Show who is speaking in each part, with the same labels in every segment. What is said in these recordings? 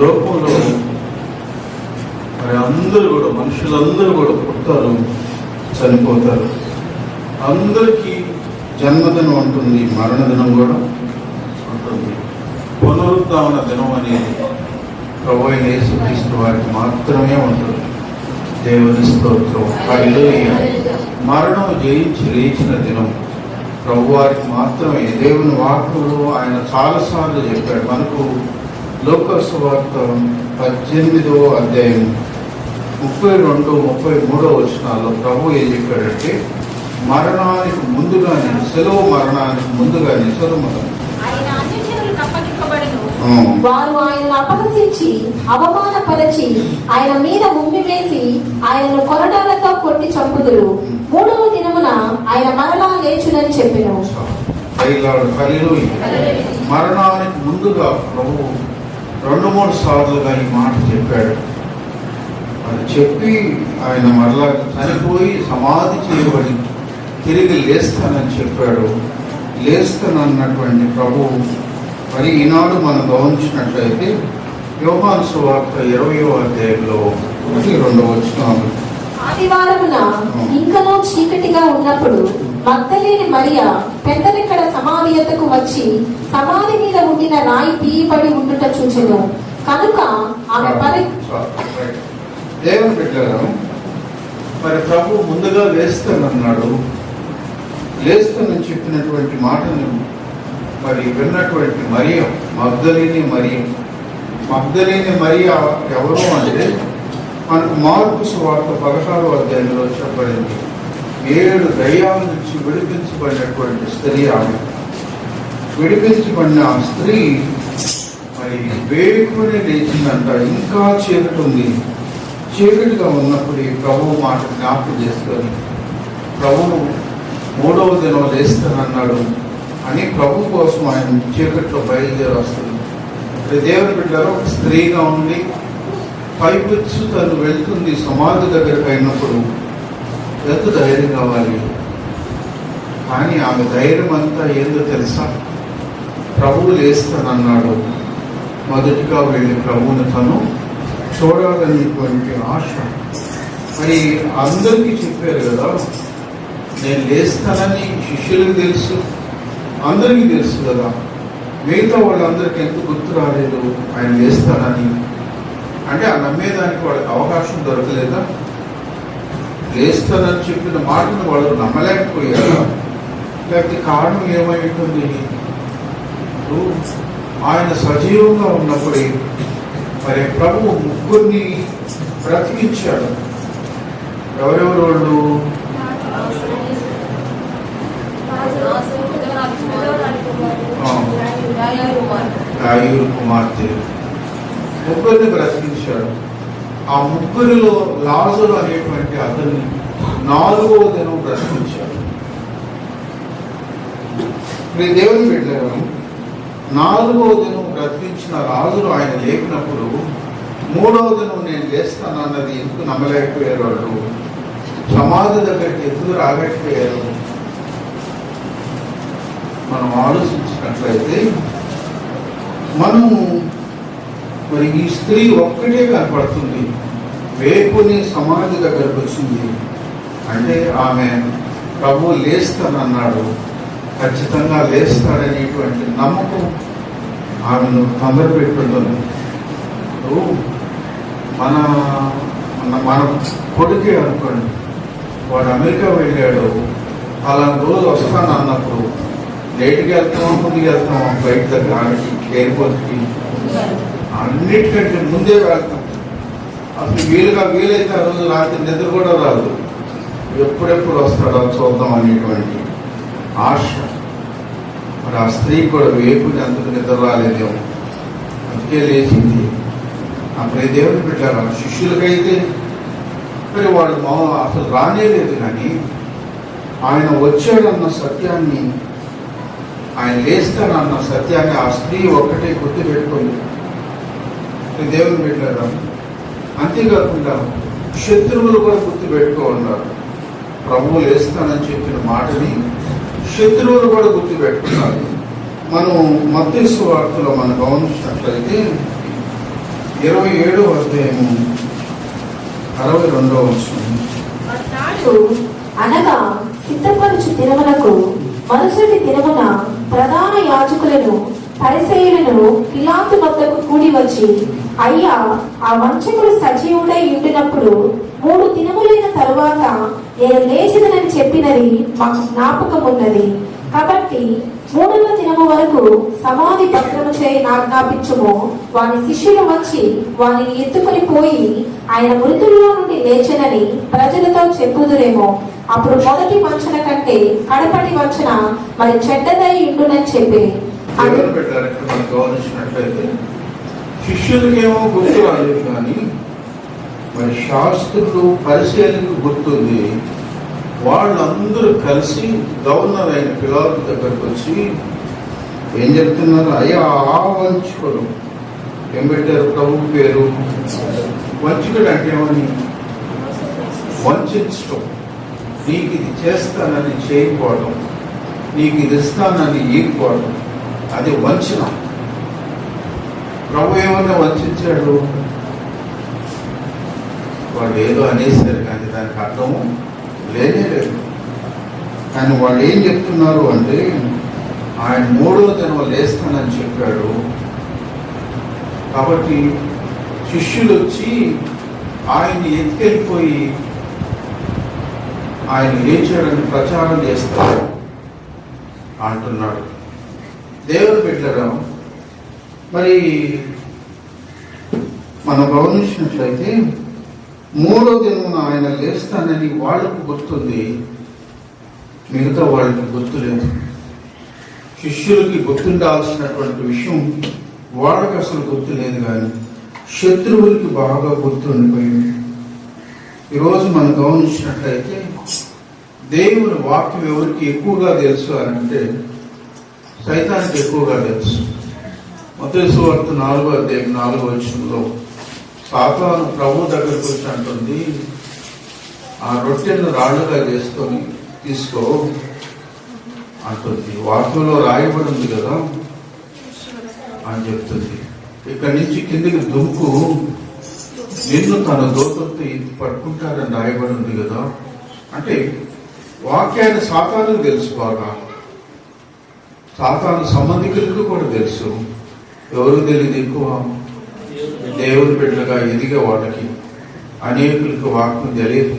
Speaker 1: లోకంలో మరి అందరూ కూడా, మనుషులందరూ కూడా పుడతారు, చనిపోతారు. అందరికీ జన్మదినం ఉంటుంది, మరణ దినం కూడా ఉంటుంది. పునరుద్ధాన దినం అనేది ప్రభువైన యేసుక్రీస్తు వారికి మాత్రమే ఉంటుంది. దేవుని స్తోత్రం. హల్లెలూయా. మరణం జయించి లేచిన దినం ప్రభువారికి మాత్రమే. దేవుని వాక్కులు ఆయన చాలాసార్లు చెప్పాడు మనకు. లోకాసు వార్త 18వ అధ్యాయం 32, 33 వచనాల్లో ప్రభు ఏం చెప్పాడంటే, మరణానికి ముందుగానే, సెలవు మరణానికి ముందుగానే
Speaker 2: వారు ఆయనను అపహసించి అవమానపరచి ఆయన మీద ఉమ్మి వేసి ఆయనను కొరడాలతో కొట్టి చంపుదురు. 3వ దినమున ఆయన మరలా లేచునని చెప్పెను.
Speaker 1: మరణానికి ముందుగా ప్రభు 2-3 సార్లుగా ఈ మాట చెప్పాడు. అది చెప్పి ఆయన మరలా చనిపోయి సమాధి చేయబడి తిరిగి లేస్తానని చెప్పాడు. లేస్తానన్నటువంటి ప్రభువు మరి ఈనాడు మనం గమనించినట్లయితే యోహాను సువార్త 20వ అధ్యాయంలో 1-2 వచనాలు.
Speaker 2: ఆదివారమున ఇంకనూ చీకటిగా ఉన్నప్పుడు మగ్దలేని మరియా పెద్దలెక్కడ సమాధి యొద్దకు వచ్చి సమాధి మీద ఉండిన రాయి తీయబడి ఉండుట చూచెను. కనుక ఆమె
Speaker 1: దేవుని బిడ్డలారా, మరి ప్రభు ముందుగా లేస్తానన్నాడు. లేస్తానని చెప్పినటువంటి మాటను మరి విన్నటువంటి మరియ, మగ్దలేని మరియ ఎవరు అంటే మనకు మార్కు సువార్త 16వ అధ్యాయంలో చెప్పబడింది. 7 దయ్యాల నుంచి విడిపించబడినటువంటి స్త్రీ ఆమె. విడిపించబడిన ఆ స్త్రీ మరి వేకుని లేచిందంట. ఇంకా చీకటి ఉంది. చీకటిగా ఉన్నప్పుడు ఈ ప్రభువు మాట జ్ఞాపకం చేసుకొని ప్రభువు 3వ దినం లేస్తానన్నాడు అని ప్రభు కోసం ఆయన చీకట్లో బయలుదేరి వస్తుంది. దేవుని బిడ్డలో ఒక స్త్రీగా ఉండి పైపుచ్చు తను వెళ్తుంది సమాధి దగ్గరికి అయినప్పుడు ఎంత ధైర్యం కావాలి. కానీ ఆమె ధైర్యం అంతా ఏందో తెలుసా? ప్రభువు లేస్తానన్నాడు. మొదటిగా వెళ్ళి ప్రభువుని తను చూడాలనేటువంటి ఆశ. మరి అందరికీ చెప్పారు కదా, నేను లేస్తానని శిష్యులకు తెలుసు, అందరికీ తెలుసు కదా. మిగతా వాళ్ళందరికీ ఎంత గుర్తు రాలేదు ఆయన లేస్తానని. అంటే ఆ నమ్మేదానికి వాళ్ళకి అవకాశం దొరకలేదా? లేస్తానని చెప్పిన మాటను వాళ్ళు నమ్మలేకపోయారా? లేకపోతే కారణం ఏమై ఉంటుంది? ఆయన సజీవంగా ఉన్నప్పుడే మరి ప్రభువు 3 బ్రతికించాడు. ఎవరెవరు వాళ్ళు? యాయూరు కుమార్తె 3 బ్రతికించాడు. ఆ 3లో లాజరు అనేటువంటి అతన్ని 4వ దినం బ్రతికించాడు. దేవుని బిడ్డలను 4వ దినం బ్రతికించిన లాజరు ఆయన లేపినప్పుడు 3వ దినం నేను లేస్తానన్నది ఎందుకు నమ్మలేకపోయారు వాళ్ళు? సమాధి దగ్గరికి ఎందుకు రాగట్టిపోయారు? మనం ఆలోచించినట్లయితే మనము మరి ఈ స్త్రీ ఒక్కటే కనపడుతుంది. వేకుని సమాధి దగ్గరకు వచ్చింది అంటే ఆమె ప్రభు లేస్తానన్నాడు, ఖచ్చితంగా లేస్తాడనేటువంటి నమ్మకం ఆమెను తొందరపెట్టుంటుంది. మన కొడుకే అనుకోండి, వాడు అమెరికా వెళ్ళాడు, అలాంటి రోజు వస్తాను అన్నప్పుడు లేట్కి వెళ్తామా ముందుకు వెళ్తామా? బయట దగ్గర ఎయిర్పోర్ట్కి అన్నిటికంటే ముందే వెళ్తాం. అసలు వీలైతే ఆ రోజు రాత్రి నిద్ర కూడా రాదు. ఎప్పుడెప్పుడు వస్తాడో చూద్దాం అనేటువంటి ఆశ. మరి ఆ స్త్రీ కూడా వేపుని అందుకు నిద్ర రాలేదేమో, అందుకే లేచింది. అప్పుడే దేవుని పెట్టారు. శిష్యులకైతే మరి వాళ్ళు అసలు రానేలేదు. కానీ ఆయన వచ్చాడన్న సత్యాన్ని, ఆయన లేస్తాడన్న సత్యాన్ని ఆ స్త్రీ ఒక్కటే గుర్తు పెట్టుకుంది. దేవుని పెట్టారు. అంతేకాకుండా శత్రువులు కూడా గుర్తు పెట్టుకోన్నారు. ప్రభువు లేస్తానని చెప్పిన మాటని శత్రువులు కూడా గుర్తు పెట్టుకున్నారు. మనం మత్తయి సువార్తలో మనం గమనించినట్లయితే 27వ అధ్యాయము 62వ వచనం.
Speaker 2: నాడు అనగా సిద్ధపరచు దినమునకు మరుసటి దినమున ప్రధాన యాజకులను పరిసయ్యులను పిలాతు వద్దకు కూడి వచ్చి, అయ్యా, ఆ వంచకుడు సజీవుడై ఉండినప్పుడు 3 దినములైన తరువాత నేను లేచిదనని చెప్పినది మాకు జ్ఞాపకం ఉన్నది. కాబట్టి 3వ దినము వరకు సమాధి భద్రము చేయి ఆజ్ఞాపించుము. వాని శిష్యులు వచ్చి వానిని ఎత్తుకొని పోయి ఆయన మృతుల్లో నుండి లేచనని ప్రజలతో చెప్పుదురేమో. అప్పుడు మొదటి వంచన కంటే కడపటి వంచన మరి చెడ్డదై ఉండునని చెప్పి
Speaker 1: దేవుని పెట్టారు. ఇక్కడ మనం గమనించినట్లయితే శిష్యులకేమో గుర్తు రాలేదు, కానీ మరి శాస్త్రులు పరిశీలనకు గుర్తుంది. వాళ్ళందరూ కలిసి గవర్నర్ అయిన పిలాతు దగ్గరకు వచ్చి ఏం చెప్తున్నారు? అయ్యా, ఆ వంచుకోడు ఏం పెట్టారు? ప్రభు పేరు వంచుకుడు అంటే ఏమని? వంచడం. నీకు ఇది చేస్తానని చేయకపోవడం, నీకు ఇది ఇస్తానని ఇవ్వకపోవడం, అది వంచన. ప్రభు ఏమన్నా వంచాడు? వాళ్ళు ఏదో అనేసారు, కానీ దానికి అర్థము లేనే లేదు. కానీ వాళ్ళు ఏం చెప్తున్నారు అంటే, ఆయన 3వ దినం లేస్తానని చెప్పాడు. కాబట్టి శిష్యులు వచ్చి ఆయన్ని ఎత్తుకెళ్ళిపోయి ఆయన లేచాడని ప్రచారం చేస్తారు అంటున్నాడు. దేవుని బిడ్డరా, మరి మనం గమనించినట్లయితే 3వ దినమున ఆయన లేస్తానని వాళ్ళకు గుర్తుంది, మిగతా వాళ్ళకి గుర్తు లేదు. శిష్యులకి గుర్తుండాల్సినటువంటి విషయం వాళ్ళకి అసలు గుర్తు లేదు, కానీ శత్రువులకి బాగా గుర్తుండిపోయింది. ఈరోజు మనం గమనించినట్లయితే దేవుని వాక్యం ఎవరికి ఎక్కువగా తెలుసు అని అంటే సైతానికి ఎక్కువగా తెలుసు. మత్తయి సువార్త 4వ అధ్యాయం 4వ వచనంలో సాతాను ప్రభు దగ్గరకు వచ్చి అంటుంది, ఆ రొట్టెను రాళ్ళుగా చేసుకొని తీసుకో అంటుంది. వాక్యంలో రాయబడి ఉంది కదా అని చెప్తుంది. ఇక్కడి నుంచి కిందికి దుమ్కు, నిన్ను తన దూతంతో ఇది పట్టుకుంటారని రాయబడి ఉంది కదా. అంటే వాక్యాన్ని సాతానుకు తెలుసు బాగా, సాతాను సంబంధికులకు కూడా తెలుసు. ఎవరికి తెలియదు ఎక్కువ? దేవుని బిడ్డలుగా ఎదిగే వాళ్ళకి, అనేకులకు వాక్యం తెలియదు.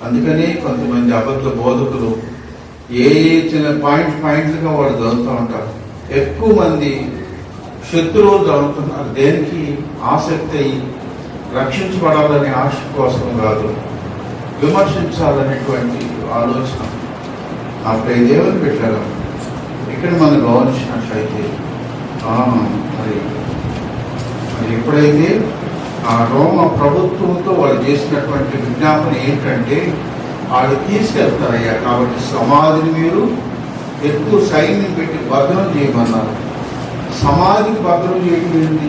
Speaker 1: అందుకనే కొంతమంది అబద్ధ బోధకులు ఏ చిన్న పాయింట్లుగా వాళ్ళు చదువుతూ ఉంటారు. ఎక్కువ మంది శత్రువులు చదువుతున్నారు దేనికి? ఆసక్తి అయ్యి రక్షించబడాలనే ఆశ కోసం కాదు, విమర్శించాలనేటువంటి ఆలోచన. అప్పుడే దేవుని బిడ్డలుగా ఇక్కడ మనం గమనించినట్లయితే మరి ఎప్పుడైతే ఆ రోమ ప్రభుత్వంతో వాళ్ళు చేసినటువంటి విజ్ఞాపన ఏంటంటే, వాళ్ళు తీసుకెళ్తారయ్యా, కాబట్టి సమాధిని మీరు ఎక్కువ సైన్యం పెట్టి భద్రం చేయమన్నారు. సమాధికి భద్రం చేయడం ఏంటి?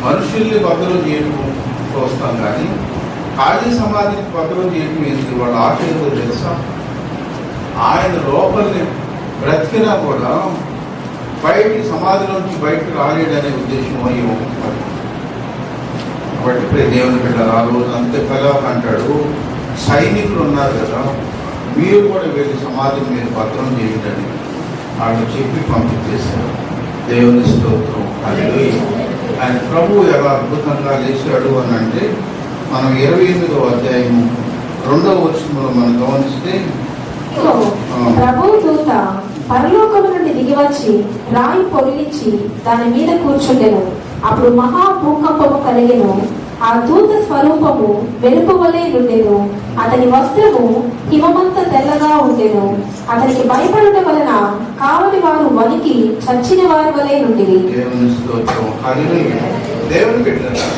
Speaker 1: మనుషుల్ని భద్రం చేయడం చూస్తాం, కానీ ఖాళీ సమాధికి భద్రం చేయడం ఏంటి? వాళ్ళ ఆశ ఏదో తెలుసా? ఆయన లోపలిని బ్రతికినా కూడా బయటికి సమాధిలోంచి బయటకు రాలేడనే ఉద్దేశం అయ్యో. కాబట్టి దేవుని బిడ్డ ఆ రోజు అంతే పిలవక అంటాడు, సైనికులు ఉన్నారు కదా, మీరు కూడా వెళ్ళి సమాధిని మీరు భద్రం చేయండి వాళ్ళు చెప్పి పంపించేశారు. దేవుని స్తోత్రం. హల్లెలూయా. ఆయన ప్రభు ఎలా అద్భుతంగా లేచాడు అని అంటే, మనం 28వ అధ్యాయము 2వ వచనంలో మనం గమనిస్తే,
Speaker 2: ప్రభు దూత పరలోకము నుండి దిగివచ్చి రాయి పొగిలించి దాని మీద కూర్చుండెను. అప్పుడు మహా భూకంపము కలిగెను. ఆ దూత స్వరూపము వెలుపు వలె నుండెను. అతని వస్త్రము హిమమంత తెల్లగా ఉండెను. అతనికి భయపడటం వలన కావలి వారు వణికి చచ్చిన వారి వలె నుండిరి.
Speaker 1: దేవుని బిడ్డలారా,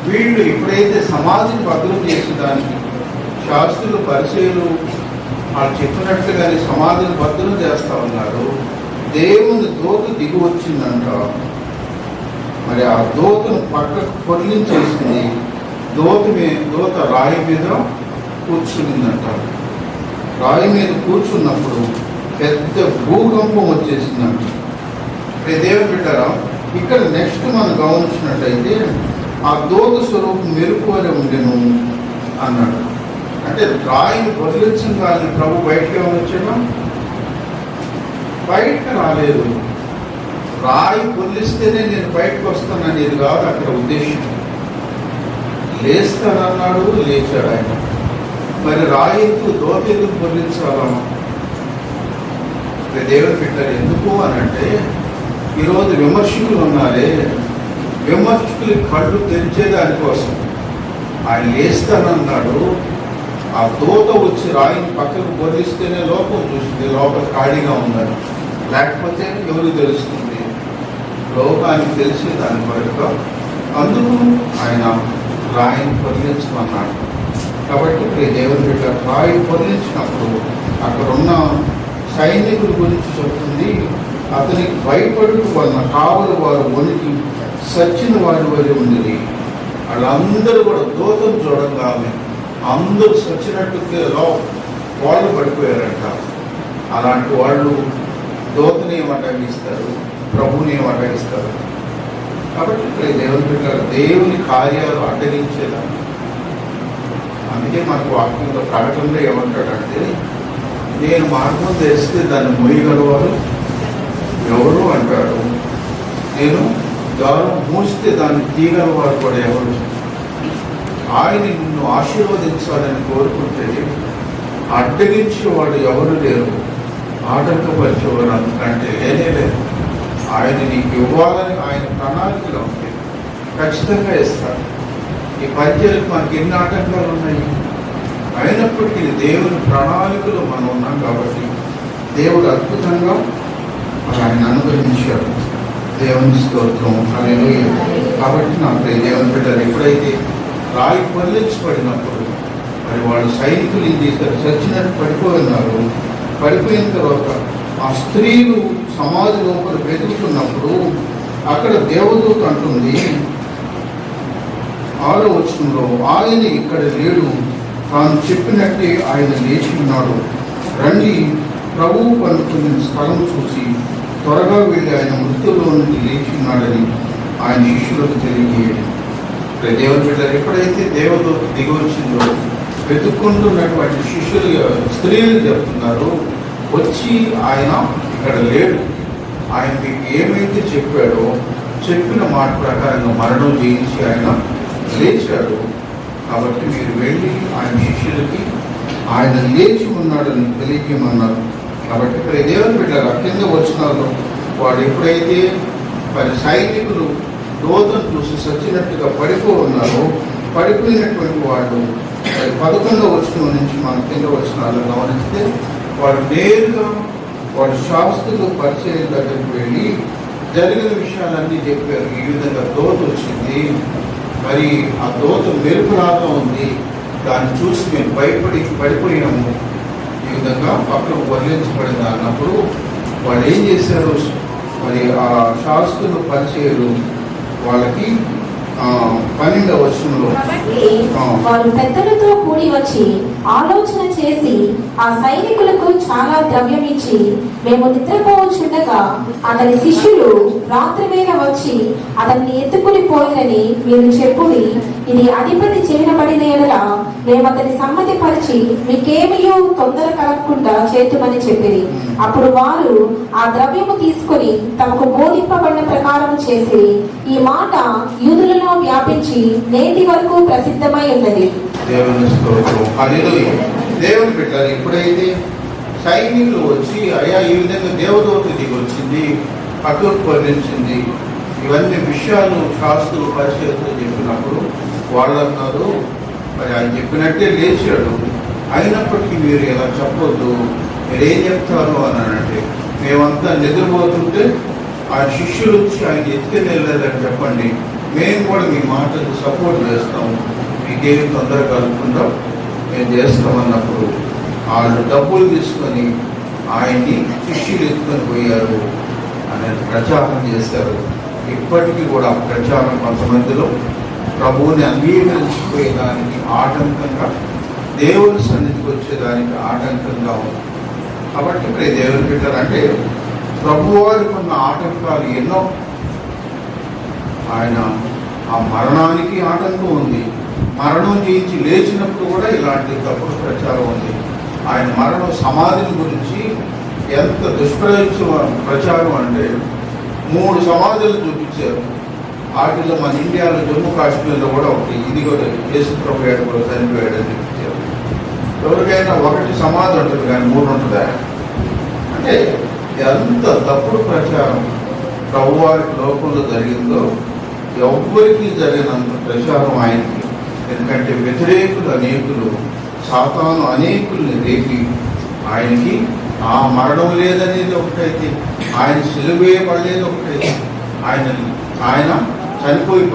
Speaker 1: వీళ్ళు ఎప్పుడైతే సమాధిని భద్రం చేసేదానికి శాస్త్రులు పరిచయులు వాళ్ళు చెప్పినట్లుగానే సమాధిని భద్రం చేస్తా ఉన్నారు, దేవుని దూత దిగి వచ్చిందంట. మరి ఆ దూతను పక్కకు పొర్లించేసింది. దూత రాయి మీద కూర్చునిందంట. రాయి మీద కూర్చున్నప్పుడు పెద్ద భూకంపం వచ్చేసిందంట. దేవుని బిడ్డరా, ఇక్కడ నెక్స్ట్ మనం గమనించినట్టయితే ఆ దూత స్వరూపం మెరుపు వలె ఉండెను అన్నాడు. అంటే రాయిని వదిలించగానే ప్రభు బయటకు ఏమైనా వచ్చాడా? బయటకు రాలేదు. రాయి పొల్లిస్తేనే నేను బయటకు వస్తాననేది కాదు అక్కడ ఉద్దేశం. లేస్తానన్నాడు, లేచాడు ఆయన. మరి రాయి ఎందుకు, దోత ఎందుకు పొల్లించాలా? దేవుని పెట్టారు. ఎందుకు అని అంటే ఈరోజు విమర్శకులు ఉన్నారే, విమర్శకులు కళ్ళు తెరిచేదానికోసం ఆయన లేస్తానన్నాడు. ఆ దూత వచ్చి రాయిని పక్కకు పొల్లిస్తేనే లోపం చూస్తుంది, లోపల ఖాళీగా ఉందని. లేకపోతే ఎవరు తెలుస్తుంది? లోకానికి తెలిసి దాని కొరకు అందుకు ఆయన రాయిని పొందించమన్నాడు. కాబట్టి ఇప్పుడు దేవుని బిడ్డ రాయి పొందించినప్పుడు అక్కడ ఉన్న సైనికుల గురించి చెప్తుంది. అతనికి భయపడుతూ వలన కావలి వారు వణికి సచ్చిన వారి వలె ఉండేది. వాళ్ళందరూ కూడా దూతను చూడంగానే అందరూ సచ్చినట్టు వాళ్ళు పడిపోయారంట. అలాంటి వాళ్ళు దూతని ఏమటగిస్తారు, ప్రభుని ఏమటగిస్తారు. కాబట్టి ఇక్కడ దేవుని బిడ్డలు దేవుని కార్యాలు అడ్డగించేదాన్ని. అందుకే మనకు వాక్యంలో ప్రకటనలో ఏమంటాడంటే, నేను మార్గం తెరిస్తే దాన్ని మోయగలవారు ఎవరు అంటాడు. నేను దారం మూస్తే దాన్ని తీయగలవారు కూడా ఎవరు. ఆయన నిన్ను ఆశీర్వదించాలని కోరుకుంటే అడ్డగించేవాడు ఎవరు లేరు, ఆటంకపరిచేవాడు అందుకంటే లేనే లేదు. ఆయన నీకు ఇవ్వాలని ఆయన ప్రణాళికలు ఉంటాయి, ఖచ్చితంగా ఇస్తాడు. ఈ పద్యాలకు మనకి ఎన్ని ఆటంకాలు ఉన్నాయి, అయినప్పటికీ దేవుని ప్రణాళికలు మనం ఉన్నాం కాబట్టి దేవుడు అద్భుతంగా ఆయన అనుగ్రహించాడు. దేవుని స్తోత్రం, హల్లెలూయా. కాబట్టి నాకు దేవుని బిడ్డలు ఎప్పుడైతే రాయి పొల్లించబడినప్పుడు మరి వాళ్ళు సైనికులు ఏం చేశారు, చచ్చినట్టు పడిపోయినారు. పడిపోయిన తర్వాత ఆ స్త్రీలు సమాధి లోపల వెతుకుతున్నప్పుడు అక్కడ దేవదూత అంటుంది 6వ వచనంలో, ఆయన ఇక్కడ లేడు, తాను చెప్పినట్టే ఆయన లేచి ఉన్నాడు. రండి, ప్రభువు పలుకుతున్న స్థలం చూసి త్వరగా వెళ్ళి ఆయన మృతుల్లో నుండి లేచి ఉన్నాడని ఆయన శిష్యులకు తెలియజేయడం. దేవుని బిడ్డలు ఎప్పుడైతే దేవదూత దిగి వచ్చిందో వెతుక్కుంటున్నటువంటి శిష్యులు స్త్రీలు చెప్తున్నారు, వచ్చి ఆయన ఇక్కడ లేడు, ఆయన మీకు ఏమైతే చెప్పాడో చెప్పిన మాట ప్రకారంగా మరణం చేయించి ఆయన లేచాడు. కాబట్టి మీరు వెళ్ళి ఆయన శిష్యులకి ఆయన లేచి ఉన్నాడని తెలియజేయమన్నారు. కాబట్టి ఇక్కడ దేవుని బిడ్డలు కింద వచనాల్లో వాడు ఎప్పుడైతే మరి సైనికులు దూతను చూసి సచ్చినట్టుగా ఉన్నారో, పడిపోయినటువంటి వాళ్ళు 11వ వచనం నుంచి మన కింద వచనాలు గమనిస్తే వాడు నేరుగా వాడు శాస్త్రులు పరిచయం దగ్గరికి వెళ్ళి జరిగిన విషయాలన్నీ చెప్పారు. ఈ విధంగా దూత వచ్చింది, మరి ఆ దూత మెరుపులాగా ఉంది, దాన్ని చూసి మేము పడిపోయాము, ఈ విధంగా పక్కకు వదిలించబడింది అన్నప్పుడు వాళ్ళు ఏం చేశారు, మరి ఆ శాస్త్రులు పరిచయాలు వాళ్ళకి 12వ వచనంలో
Speaker 2: వారు పెద్దలతో కూడి వచ్చి ఆలోచన చేసి ఆ సైనికులకు చాలా ద్రవ్యం ఇచ్చి మేము నిద్రపోవచ్చుండగా అతని శిష్యులు రాత్రి వేళ వచ్చి అతన్ని ఎత్తుకుని పోయినని మీరు చెప్పుడి, ఇది అధిపతి చేయబడిన ఎడల మేము అతని సమ్మతి పరిచి మీకేమయో తొందర కలగకుండా చేతుమని చెప్పిరి. అప్పుడు వారు ఆ ద్రవ్యము తీసుకొని తమకు బోధింపబడిన ప్రకారం చేసి ఈ మాట యూదులలో వ్యాపించి నేటి వరకు ప్రసిద్ధమై ఉన్నది.
Speaker 1: దేవుని స్తోత్రం, హల్లెలూయా. దేవుని బిడ్డలు ఎప్పుడైతే సైనికులు వచ్చి అయ్యా ఈ విధంగా దేవదూత దిగి వచ్చింది, పక్కకు వర్ణించింది, ఇవన్నీ విషయాలు శాస్త్రులు పరిచయంతో చెప్పినప్పుడు వాళ్ళు అన్నారు, మరి ఆయన చెప్పినట్టే లేచాడు, అయినప్పటికీ మీరు ఇలా చెప్పొద్దు, మీరేం చెప్తారు అని అంటే మేమంతా నిద్రపోతుంటే ఆ శిష్యులు వచ్చి ఆయన ఎత్తుకుని వెళ్ళలేదని చెప్పండి, మేము కూడా మీ మాటకు సపోర్ట్ చేస్తాము, మీకేమి తొందర కలుపుకుండా మేము చేస్తామన్నప్పుడు వాళ్ళు డబ్బులు తీసుకొని ఆయన్ని శిష్యులు ఎత్తుకొని పోయారు అనే ప్రచారం చేశారు. ఇప్పటికీ కూడా ఆ ప్రచారం కొంతమందిలో ప్రభువుని అంగీకరించిపోయేదానికి ఆటంకంగా, దేవుని సన్నిధికి వచ్చేదానికి ఆటంకంగా ఉంది. కాబట్టి ఇప్పుడు దేవుని బిడ్డలు అంటే ప్రభువారికి ఉన్న ఆటంకాలు ఎన్నో. ఆయన ఆ మరణానికి ఆటంకం ఉంది. మరణం చేయించి లేచినప్పుడు కూడా ఇలాంటి తప్పుడు ప్రచారం ఉంది. ఆయన మరణం సమాధిని గురించి ఎంత ప్రచారం అంటే 3 సమాధులు చూపించారు. వాటిలో మన ఇండియాలో జమ్మూ కాశ్మీర్లో కూడా ఒకటి, ఇది కూడా యేసుప్రభు ఏడు కూడా చనిపోయాడని చూపించారు. ఎవరికైనా ఒకటి సమాధి ఉంటుంది కానీ 3 ఉంటుందా? అంటే ఎంత తప్పుడు ప్రచారం ప్రభువారికి లోకంలో జరిగిందో ఎవ్వరికీ జరిగినంత ప్రచారం ఆయనకి. ఎందుకంటే వ్యతిరేకులు అనేకులు, సాతాను అనేకుల్ని రేపి ఆయనకి ఆ మరణం లేదనేది ఒకటైతే, ఆయన సిలువేయబడలేదు ఒకటైతే, ఆయన చనిపోయి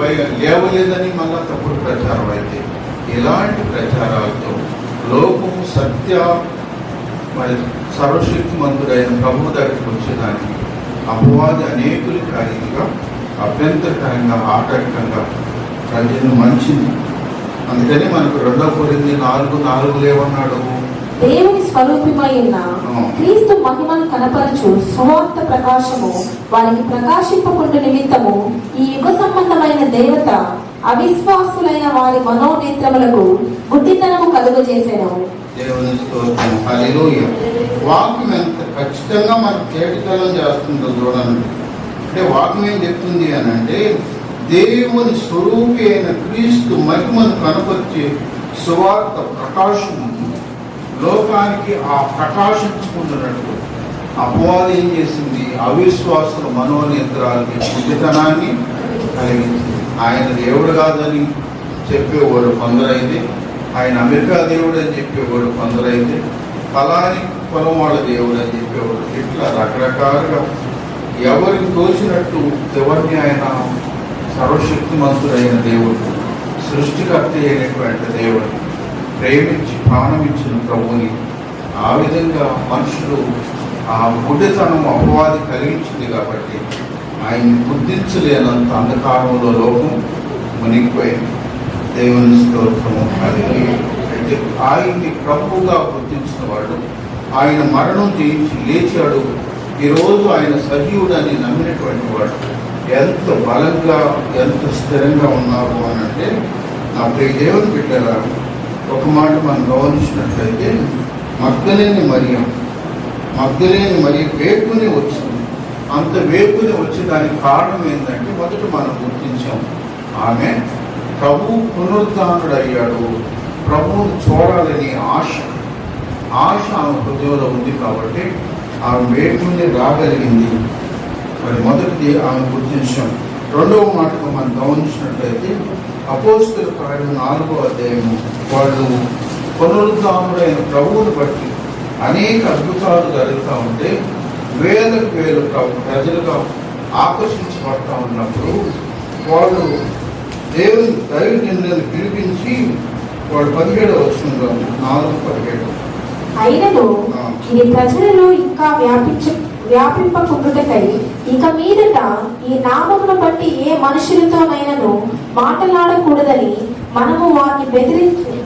Speaker 1: లేవలేదని మళ్ళా తప్పుడు ప్రచారం అయితే, ఇలాంటి ప్రచారాలతో లోకం సత్య మరి సర్వశక్తిమంతుడైన ప్రభు దగ్గరికి వచ్చేదానికి అపవాది అనేకులకి ఆ రీతిగా అభ్యంతరకరంగా ఆటంకంగా ప్రజలను మంచింది. అందుకని మనకు 2 కొరింథీ 4:4 ఏమన్నాడు?
Speaker 2: దేవుని స్వరూపమై ఉన్న క్రీస్తు మహిమను కనపరచు సువార్త ప్రకాశము వారికి ప్రకాశింపకుండు నిమిత్తము ఈ యుగ సంబంధమైన దేవత అవిశ్వాసులైన వారి మనోనేత్రములకు గుడ్డితనము కలుగజేసెను.
Speaker 1: దేవుని స్తోత్రం, హల్లెలూయా. వాక్యం ఎంత ఖచ్చితంగా మనకు కేటకలం చేస్తుందో చూడండి. అంటే వాక్యం ఏం చెప్తుంది అని అంటే, దేవుని స్వరూపి అయిన క్రీస్తు మహిమను కనపరిచే సువార్త ప్రకాశం లోకానికి ఆ ప్రకాశించుకుంటున్నట్టు అపవాది ఏం చేసింది? అవిశ్వాసుల మనోనేత్రాలకి గుడ్డితనాన్ని కలిగించింది. ఆయన దేవుడు కాదని చెప్పేవాడు కొందరైతే, ఆయన అమెరికా దేవుడు అని చెప్పేవాడు కొందరైతే, ఫలాని పొలం వాళ్ళ దేవుడు అని చెప్పేవాడు. ఇట్లా రకరకాలుగా ఎవరికి తోచినట్టు ఎవరిని ఆయన సర్వశక్తిమంతుడైన దేవుడు, సృష్టికర్త అయినటువంటి దేవుడు, ప్రేమించి ప్రాణమిచ్చిన ప్రభుని ఆ విధంగా మనుషులు ఆ గుడ్డితనం అపవాది కలిగించింది కాబట్టి ఆయన్ని గుర్తించలేనంత అంధకారంలో లోకం మునిగిపోయింది. దేవుని స్తోత్రము. అయితే ఆయన్ని ప్రభువుగా గుర్తించిన వాడు, ఆయన మరణం చేయించి లేచాడు, ఈరోజు ఆయన సజీవుడని నమ్మినటువంటి వాడు ఎంత బలంగా ఎంత స్థిరంగా ఉన్నారు అని అంటే, నా ప్రియ దేవుని బిడ్డలా ఒక మాట మనం గమనించినట్లయితే, మగ్దలేని మరియ వేపుని వచ్చింది. అంత వేపుని వచ్చి దానికి కారణం ఏంటంటే, మొదట మనం గుర్తించాం, ఆమె ప్రభు పునరుద్ధానుడు అయ్యాడు, ప్రభువును చూడాలని ఆశ ఆమె హృదయంలో ఉంది కాబట్టి ఆమె వేపుని రాగలిగింది. మరి మొదటిది ఆమె గుర్తించాం. 2వ మాటకు మనం గమనించినట్లయితే, అపోస్తలుల కార్యం 4వ అధ్యాయము, వాళ్ళు పునరుద్ధానుడైన ప్రభువుని బట్టి అనేక అద్భుతాలు జరుగుతూ ఉంటే వేలకు ప్రజలుగా ఆకర్షించబడతా ఉన్నప్పుడు వాళ్ళు దేవుని దైవజనులను పిలిపించి వాళ్ళు 17వ వచనంలో 4:17
Speaker 2: అయినను ఇది ప్రజలలో ఇంకా వ్యాపింపకుండుటకై ఇక మీదట ఈ నామమును బట్టి ఏ మనుషులతోనైనను మాట్లాడకూడదని మనము వారిని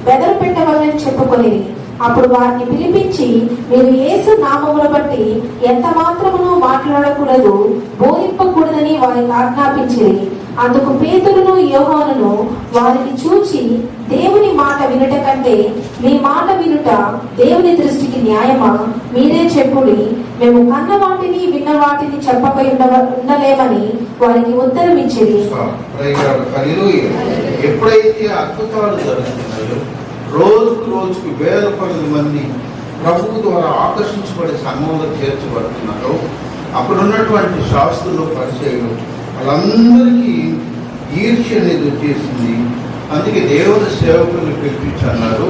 Speaker 2: బెదరు పెట్టవలని చెప్పుకొని, అప్పుడు వారిని పిలిపించి, మీరు యేసు నామమును బట్టి ఎంత మాత్రమును మాట్లాడకూడదు, బోధింపకూడదని వారికి ఆజ్ఞాపించిరి. అందుకు పేతురును యోహానును వారిని చూచి, దేవుని మాట వినుట కంటే మీ మాట వినుట దేవుని దృష్టికి న్యాయమా? మీరే చెప్పుడి. మేము కన్న వాటిని విన్న వాటిని చెప్పక ఉండలేమని వారికి ఉత్తరం ఇచ్చింది.
Speaker 1: ఎప్పుడైతే అద్భుతాలు జరుగుతున్నాయో, రోజుకు వేల కొలది మంది ప్రభువు ద్వారా ఆకర్షించబడి సంఘంలో చేర్చబడుతున్నారో, అక్కడ ఉన్నటువంటి శాస్త్రులు పరిచయులు వాళ్ళందరికీ ఈర్ష్య అనేది వచ్చేసింది. అందుకే దేవుని సేవకులు పిలిపించన్నారు,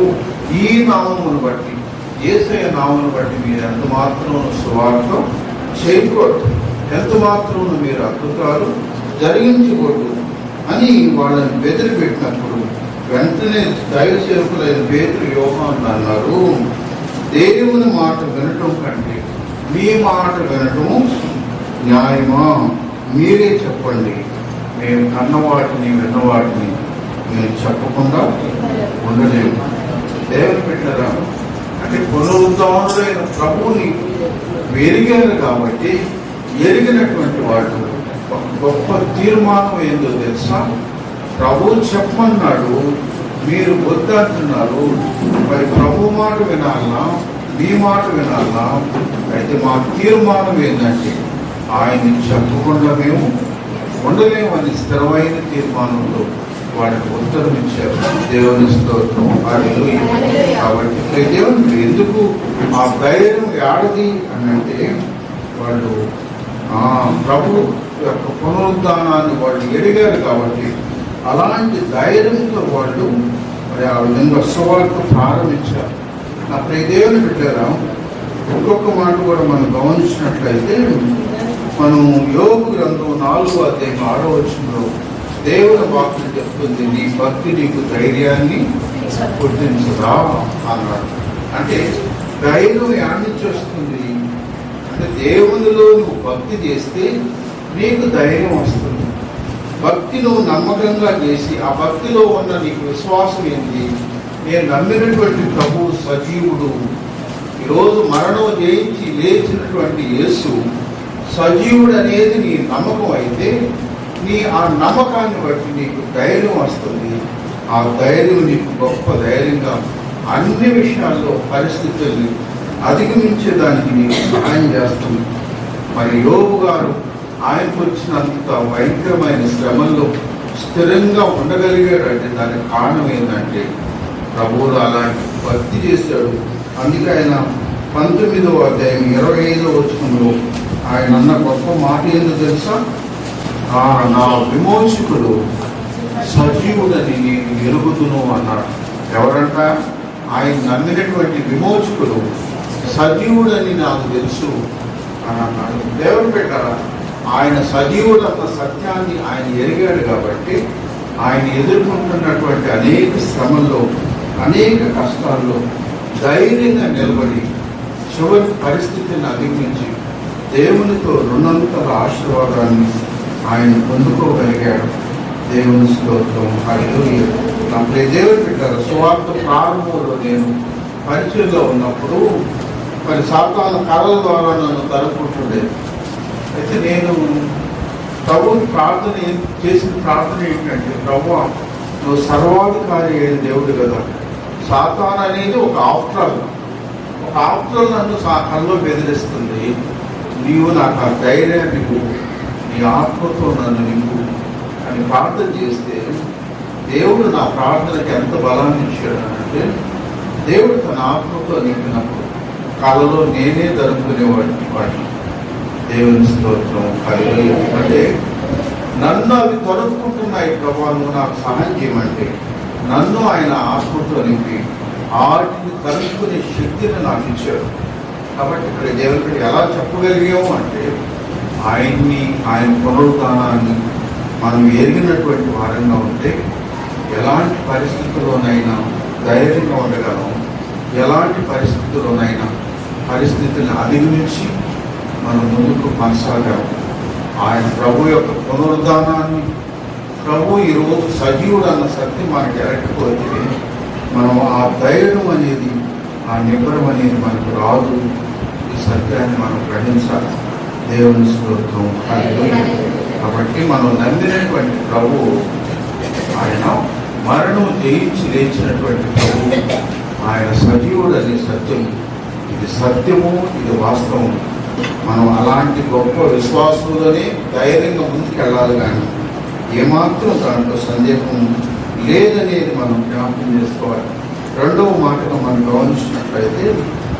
Speaker 1: ఈ నామమును బట్టి, యేసయ్య నామమును బట్టి మీరు ఎంత మాత్రం సువార్త చేయకూడదు, ఎంత మాత్రం మీరు అద్భుతాలు జరిగించకూడదు అని వాళ్ళని బెదిరిపెట్టినప్పుడు వెంటనే దైవ సేవకులైన పేతురు యోహాను అన్నారు, దేవుని మాట వినటం కంటే మీ మాట వినటం న్యాయమా? మీరే చెప్పండి. మేము కన్నవాటిని విన్నవాటిని మేము చెప్పకుండా ఉండలేము. దేవుని పెట్టారా అంటే పునరుద్ధరణుడైన ప్రభువుని ఎరిగారు కాబట్టి, ఎరిగినటువంటి వాళ్ళు గొప్ప తీర్మానం ఏందో తెలుసా? ప్రభు చెప్పమన్నాడు, మీరు వద్దంటున్నారు. మరి ప్రభు మాట వినాలనా, మీ మాట వినాలనా? అయితే మా తీర్మానం ఏంటంటే ఆయన చెప్పకుండా మేము ఉండలేమని స్థిరమైన తీర్మానంలో వాడికి ఉత్తరం ఇచ్చారు. దేవుని స్తోత్రం. హల్లెలూయా. కాబట్టి దేవుని ఎందుకు ఆ ధైర్యం ఏడది అని అంటే వాళ్ళు ప్రభు యొక్క పునరుద్ధానాన్ని వాళ్ళు ఎదిగారు కాబట్టి అలాంటి ధైర్యంతో వాళ్ళు మరి ఆ విధంగా సువార్త ప్రారంభించారు. అప్పుడు దేవుని పెట్టారా. ఇంకొక మాట కూడా మనం గమనించినట్లయితే మనం యోబు గ్రంథం 4వ అధ్యాయం 6వ వచనంలో దేవుని వాక్యం చెప్తుంది, నీ భక్తి నీకు ధైర్యాన్ని పుట్టించదా అన్నాడు. అంటే ధైర్యం యాడ్ నుంచి వస్తుంది అంటే దేవునిలో నువ్వు భక్తి చేస్తే నీకు ధైర్యం వస్తుంది. భక్తి నువ్వు నమ్మకంగా చేసి ఆ భక్తిలో ఉన్న నీకు విశ్వాసం ఏంటి? నేను నమ్మినటువంటి ప్రభువు సజీవుడు. ఈరోజు మరణం జయించి లేచినటువంటి యేసు సజీవుడు అనేది నీ నమ్మకం అయితే నీ ఆ నమ్మకాన్ని బట్టి నీకు ధైర్యం వస్తుంది. ఆ ధైర్యం నీకు గొప్ప ధైర్యంగా అన్ని విషయాల్లో పరిస్థితుల్ని అధిగమించేదానికి నీకు సహాయం చేస్తుంది. మరి యోబు గారు ఆయనకు వచ్చినంత భయంకరమైన శ్రమల్లో స్థిరంగా ఉండగలిగాడంటే దానికి కారణం ఏంటంటే ప్రభువులు అలాంటి భక్తి చేశాడు. అందుకే ఆయన 19వ అధ్యాయం 25వ వచనంలో ఆయన అన్న గొప్ప మాట ఏందో తెలుసా? నా విమోచకుడు సజీవుడని నేను ఎరుగుదును అన్నాడు. ఎవరంట? ఆయన నమ్మినటువంటి విమోచకుడు సజీవుడని నాకు తెలుసు అని అన్నాడు. దేవుడు పెట్టారా, ఆయన సజీవుడు అన్న సత్యాన్ని ఆయన ఎరిగాడు కాబట్టి ఆయన ఎదుర్కొంటున్నటువంటి అనేక శ్రమల్లో అనేక కష్టాల్లో ధైర్యంగా నిలబడి చివరి పరిస్థితిని అధిగమించి దేవునితో రుణంతల ఆశీర్వాదాన్ని ఆయన పొందుకోగలిగాడు. దేవుని స్తోత్రం. హల్లెలూయా. నా ప్రియ దేవుని పెట్టారు. సువార్త ప్రారంభంలో నేను పరిచయంలో ఉన్నప్పుడు మరి సాతాను కర్రల ద్వారా నన్ను తరుపుకుంటుండేది. అయితే నేను ప్రభువుని చేసిన ప్రార్థన ఏంటంటే, ప్రభువా నువ్వు సర్వాధికారి అయిన దేవుడు కదా, సాతాను అనేది ఒక ఆఫ్టర్ నన్ను కల్లో బెదిరిస్తుంది. నీవు నాకు ఆ ధైర్యాన్ని నింపు, నీ ఆత్మతో నన్ను నింపు అని ప్రార్థన చేస్తే దేవుడు నా ప్రార్థనకి ఎంత బలాన్ని ఇచ్చాడు అంటే, దేవుడు తన ఆత్మతో నింపినప్పుడు కళలో నేనే వాటిని దేవుని స్తోత్రం. హల్లెలూయా. అంటే నన్ను అవి తరుపుకుంటున్నాయి, ప్రభా నువ్వు నాకు సహాయం చేయమంటే నన్ను ఆయన ఆత్మతో నింపి వాటిని తరుపుకునే శక్తిని నాకు ఇచ్చాడు. కాబట్టి ఇక్కడ దేవుడు ఎలా చెప్పగలిగాము అంటే ఆయన పునరుద్ధానాన్ని మనం ఎరిగినటువంటి వారంగా ఉంటే ఎలాంటి పరిస్థితుల్లోనైనా ధైర్యంగా ఉండగలం. ఎలాంటి పరిస్థితుల్లోనైనా పరిస్థితులను అధిగమించి మనం ముందుకు కొనసాగాము. ఆయన ప్రభు యొక్క పునరుద్ధానాన్ని, ప్రభు ఈరోజు సజీవుడు అన్న సత్యం మనకి ఎరకపోతే మనం ఆ ధైర్యం అనేది, ఆ నిబ్బరం అనేది మనకు రాదు. ఈ సత్యాన్ని మనం గ్రహించాలి. దేవుని స్తోత్రం. కాబట్టి మనం నమ్మినటువంటి ప్రభు ఆయన మరణం జయించి లేచినటువంటి ప్రభు, ఆయన సజీవుడు అనే సత్యం. ఇది సత్యము, ఇది వాస్తవం. మనం అలాంటి గొప్ప విశ్వాసంలోనే ధైర్యంగా ముందుకెళ్ళాలి. కానీ ఏమాత్రం దాంట్లో సందేహం లేదనేది మనం జ్ఞాపకం చేసుకోవాలి. రెండవ మాటగా మనం గమనించినట్లయితే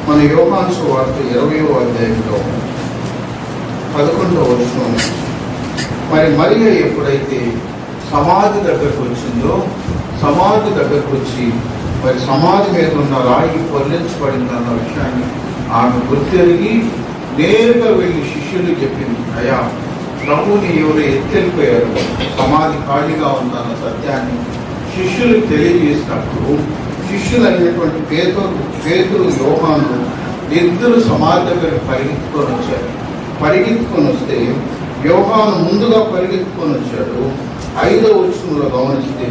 Speaker 1: మన యోహాను సువార్త 20వ అధ్యాయంలో 11వ వచనం, మరి మరియ ఎప్పుడైతే సమాధి దగ్గరకు వచ్చిందో, సమాధి దగ్గరకు వచ్చి మరి సమాధి మీద ఉన్న రాయి పొల్లించబడిందన్న విషయాన్ని ఆమె గుర్తెరిగి నేరుగా వెళ్ళి శిష్యులు చెప్పింది, అయ్యా ప్రభువుని ఎవరు ఎత్తెళ్ళిపోయారు, సమాధి ఖాళీగా ఉందన్న సత్యాన్ని శిష్యులకు తెలియజేసినప్పుడు శిష్యులు అయినటువంటి పేతురు యోహాను ఇద్దరు సమాధి దగ్గర పరిగెత్తుకొని వస్తే యోహాను ముందుగా పరిగెత్తుకొని వచ్చాడు. 5వ వచనంలో గమనిస్తే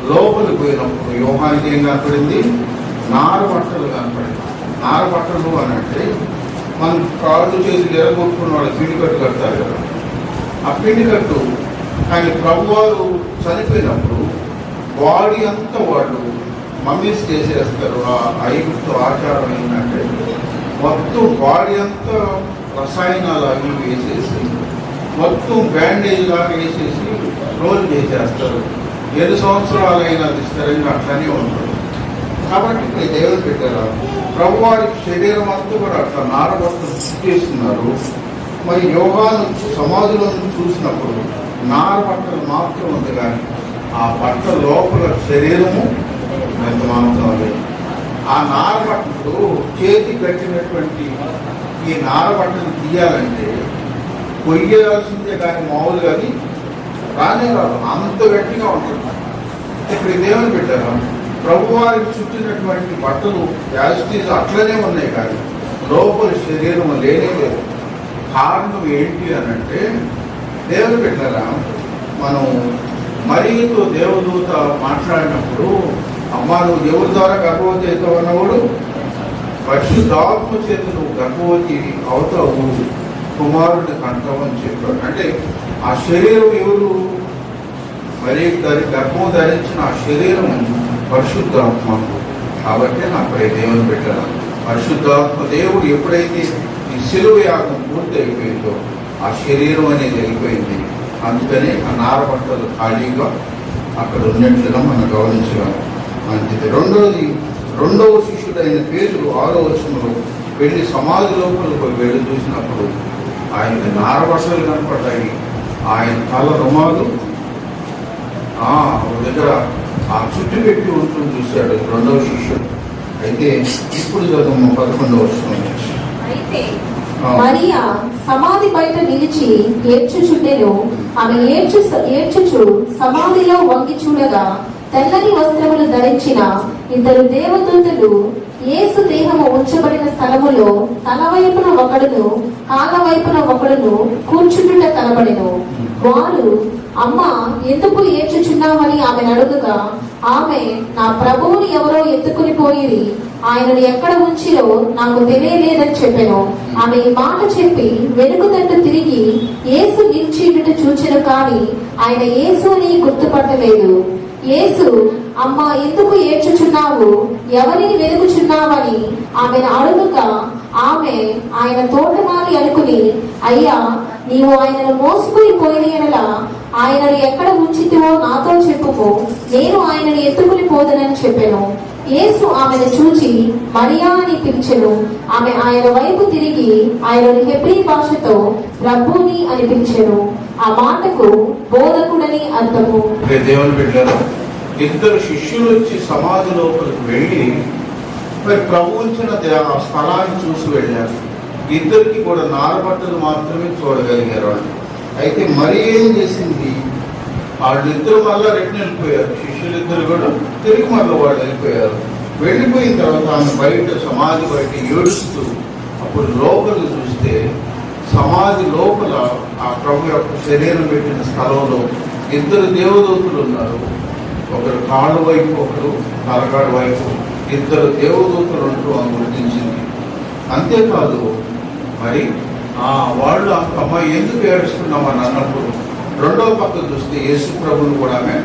Speaker 1: లోపలికి పోయినప్పుడు యోహానికి ఏం కనపడింది? నార బట్టలు కనపడింది. నార బట్టలు అని అంటే మనం కాళ్ళు చేతులు ఎరగొట్టుకున్న వాళ్ళు పీడికట్టు కడతారు కదా, ఆ పిండి కట్టు. కానీ ప్రభువారు చనిపోయినప్పుడు బాడీ అంతా వాళ్ళు మమ్మీస్ చేసేస్తారు. ఆ ఐగుప్తు ఆచారం ఏంటంటే మొత్తం బాడీ అంతా రసాయనాలు అవి వేసేసి మొత్తం బ్యాండేజ్ లాగా వేసేసి రోల్ చేసేస్తారు. 7 సంవత్సరాలైనా అది స్థిరంగా అట్లనే ఉంటుంది. కాబట్టి ఇక్కడ దేవుడు పెట్టారు, ప్రభువారి శరీరం అంతా కూడా అట్లా నారబట్టలు చుట్టేస్తున్నారు. మరి యోగాను సమాధిలో చూసినప్పుడు నారబట్టలు మాత్రం ఉంది, కానీ ఆ బట్ట లోపల శరీరము ఎంత మాత్రం లేదు. ఆ నారబట్టలు చేతి కట్టినటువంటి ఈ నారబట్టలు తీయాలంటే కొయ్యాల్సిందే, కానీ మామూలుగా అది రానే రాదు, అంత గట్టిగా ఉంటుంది. ఇప్పుడు దేవుని పెట్టారు, ప్రభువారికి చుట్టినటువంటి బట్టలు యాజిటీస్ అట్లనే ఉన్నాయి, కానీ లోపల శరీరం లేనే లేదు. కారణం ఏంటి అని అంటే దేవుని పెట్టారా, మనం మరియతో దేవదూత మాట్లాడినప్పుడు అమ్మ నువ్వు దేవుడి ద్వారా గర్భవతి అవుతావు అన్నవాడు పరిశుద్ధాత్మ చేత నువ్వు గర్భవతి అవుతావు, కుమారుడిని కంటావు అని చెప్పాడు. అంటే ఆ శరీరం ఎవరు? మరి గర్భం ధరించిన ఆ శరీరం పరిశుద్ధాత్మ. కాబట్టి నాకు దేవుని పెట్టారు, పరిశుద్ధాత్మ దేవుడు ఎప్పుడైతే ఈ శిలువ యాగం పూర్తి అయిపోయిందో ఆ శరీరం అనేది వెళ్ళిపోయింది. అందుకని ఆ నారబట్టలు ఖాళీగా అక్కడ ఉన్నట్లుగా మనం గమనించగలం. మంచిది. రెండవ శిష్యుడైన పేతురు 6వ వచనంలో వెళ్ళి సమాధి లోపల వెళ్ళి చూసినప్పుడు ఆయనకి నారబట్టలు కనపడ్డాయి. ఆయన తల రుమాలు దగ్గర ఆ చుట్టు పెట్టి ఉంటుంది చూశాడు రెండవ శిష్యుడు. అయితే ఇప్పుడు చదువు 11వ వచనం.
Speaker 2: అయితే మరియా సమాధి బయట నిలిచి ఏడ్చుచుండెను. ఆమె ఏడ్చుచు సమాధిలో వంగి చూడగా తెల్లని వస్త్రములు ధరించిన 2 దేవదూతలు యేసు దేహము ఉంచబడిన స్థలములో తల వైపున ఒకడును కాళ్ళ వైపున ఒకడును కూర్చుండుట కనబడెను. వారు అమ్మ ఎందుకు ఏడ్చుచున్నామని ఆమెను అడుగుగా ఆమె నా ప్రభువుని ఎవరో ఎత్తుకుని పోయిరి, ఆయనను ఎక్కడ ఉంచిరో నాకు తెలియలేదని చెప్పాను. ఆమె ఈ మాట చెప్పి వెనుకదంటు తిరిగి యేసు నిలిచియుట చూచెను, కానీ ఆయన యేసు అని గుర్తుపట్టలేదు. యేసు అమ్మా ఎందుకు ఏడ్చుచున్నావు, ఎవరిని వెలుగుచున్నావని ఆమెను అడుగుగా ఆమె ఆయన తోటమాలి అనుకుని అయ్యా నీవు ఆయనను మోసుకుని పోయిన ఎడలా ఆయనను ఎక్కడ ఉంచితివో నాతో చెప్పుము, నేను ఆయనను ఎత్తుకుని పోదనని చెప్పాను. యేసు ఆమెను చూచి మరియా అని పిలిచెను. ఆమె ఆయన వైపు తిరిగి ఆయనను హెబ్రీ భాషతో రబ్బూని అని పిలిచెను. ఆ మాటకు బోధకుడని అర్థము.
Speaker 1: దేవుని బిడ్డలు 2 శిష్యులు వచ్చి సమాధి లోపలికి వెళ్ళి మరి ప్రభు ఉంచిన స్థలాన్ని చూసి వెళ్ళారు. 2కి కూడా నారబట్టలు మాత్రమే చూడగలిగారు వాళ్ళు. అయితే మరి ఏం చేసింది, వాళ్ళిద్దరు మళ్ళా రిటర్న్ వెళ్ళిపోయారు. శిష్యులిద్దరు కూడా తిరిగి మళ్ళీ వాళ్ళు వెళ్ళిపోయారు. వెళ్ళిపోయిన తర్వాత ఆమె బయట సమాధి బయట ఏడుస్తూ అప్పుడు లోపలికి చూస్తే సమాధి లోపల ఆ ప్రభు యొక్క శరీరం పెట్టిన స్థలంలో 2 దేవదూతలు ఉన్నారు. ఒకరు కాళ్ళ వైపు, ఒకరు తలకాడు వైపు 2 దేవదూతలు ఉంటూ అని గుర్తించింది. అంతేకాదు మరి వాళ్ళు అమ్మాయి ఎందుకు ఏడుస్తున్నామని అన్నప్పుడు రెండవ పక్క చూస్తే యేసు ప్రభుని కూడా ఆమె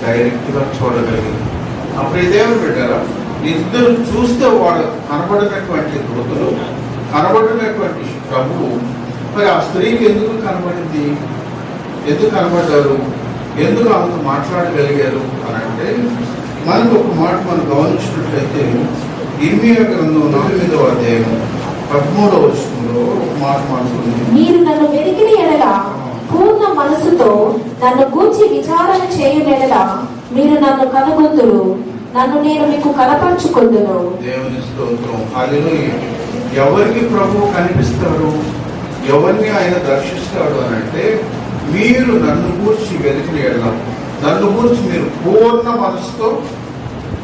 Speaker 1: డైరెక్ట్గా చూడగలిగింది. అప్పుడు ఇదేమని పెట్టారా, 2 చూస్తే వాడు కనబడినటువంటి దూతలు, కనబడినటువంటి ప్రభువు మరి ఆ స్త్రీకి ఎందుకు కనబడింది, ఎందుకు కనబడ్డారు, ఎందుకు ఆమెతో మాట్లాడగలిగారు అని అంటే మనకు ఒక మాట మనం గమనించినట్లయితే ఇర్మియా గ్రంథం 4వ అధ్యాయం 13వ వచనంలో ఒక మాట మాట్లాడుతుంది.
Speaker 2: మీరు నన్ను వెతికిన ఎడల పూర్ణ మనసుతో నన్ను గూర్చి విచారణ చేయునెడల మీరు నన్ను కనుగొందురు, నన్ను నేను మీకు కనపరుచుకొందును.
Speaker 1: దేవుని స్తోత్రం. హల్లెలూయా. ఎవరికి ప్రభువు కనిపిస్తాడు, ఎవరిని ఆయన దర్శిస్తాడు అని అంటే మీరు నన్ను గూర్చి వెతికిన ఎడల, నన్ను గూర్చి మీరు పూర్ణ మనసుతో